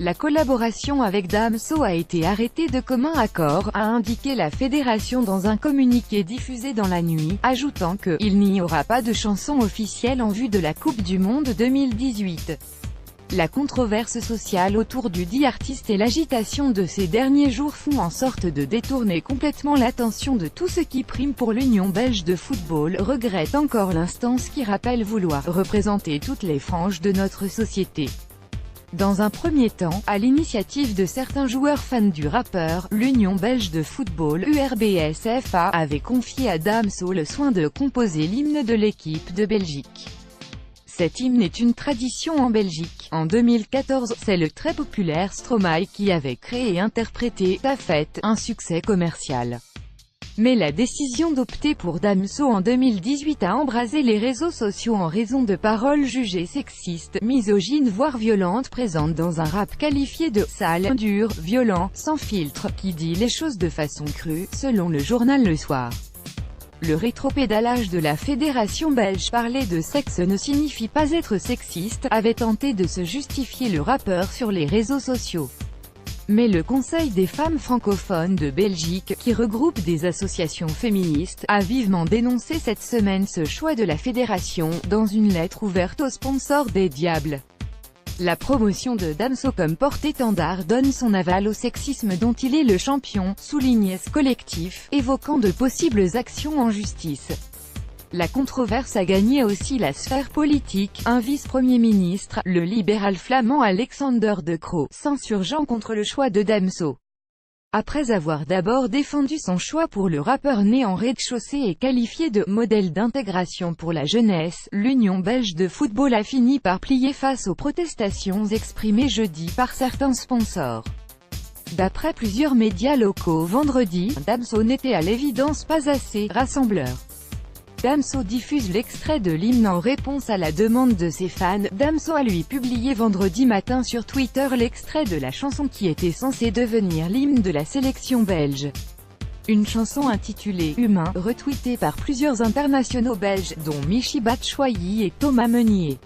La collaboration avec Damso a été arrêtée de commun accord, a indiqué la fédération dans un communiqué diffusé dans la nuit, ajoutant que « il n'y aura pas de chanson officielle en vue de la Coupe du Monde 2018 ». La controverse sociale autour du dit artiste et l'agitation de ces derniers jours font en sorte de détourner complètement l'attention de tout ce qui prime pour l'Union belge de football, regrette encore l'instance qui rappelle vouloir représenter toutes les franges de notre société. Dans un premier temps, à l'initiative de certains joueurs fans du rappeur, l'Union belge de football URBSFA avait confié à Damso le soin de composer l'hymne de l'équipe de Belgique. Cet hymne est une tradition en Belgique. En 2014, c'est le très populaire Stromae qui avait créé et interprété « Ta fête », un succès commercial. Mais la décision d'opter pour Damso en 2018 a embrasé les réseaux sociaux en raison de paroles jugées sexistes, misogynes voire violentes présentes dans un rap qualifié de « sale », dur, violent, sans filtre, qui dit les choses de façon crue, selon le journal Le Soir. Le rétropédalage de la fédération belge, parler de sexe ne signifie pas être sexiste, avait tenté de se justifier le rappeur sur les réseaux sociaux. Mais le Conseil des femmes francophones de Belgique, qui regroupe des associations féministes, a vivement dénoncé cette semaine ce choix de la fédération, dans une lettre ouverte aux sponsors des Diables. La promotion de Damso comme porte-étendard donne son aval au sexisme dont il est le champion, souligne ce collectif, évoquant de possibles actions en justice. La controverse a gagné aussi la sphère politique, un vice-premier ministre, le libéral flamand Alexander De Croo, s'insurgeant contre le choix de Damso. Après avoir d'abord défendu son choix pour le rappeur né en rez-de-chaussée et qualifié de « modèle d'intégration pour la jeunesse », l'Union belge de football a fini par plier face aux protestations exprimées jeudi par certains sponsors. D'après plusieurs médias locaux vendredi, Damso n'était à l'évidence pas assez « rassembleur ». Damso diffuse l'extrait de l'hymne en réponse à la demande de ses fans. Damso a lui publié vendredi matin sur Twitter l'extrait de la chanson qui était censée devenir l'hymne de la sélection belge. Une chanson intitulée « Humain », retweetée par plusieurs internationaux belges, dont Michy Batshuayi et Thomas Meunier.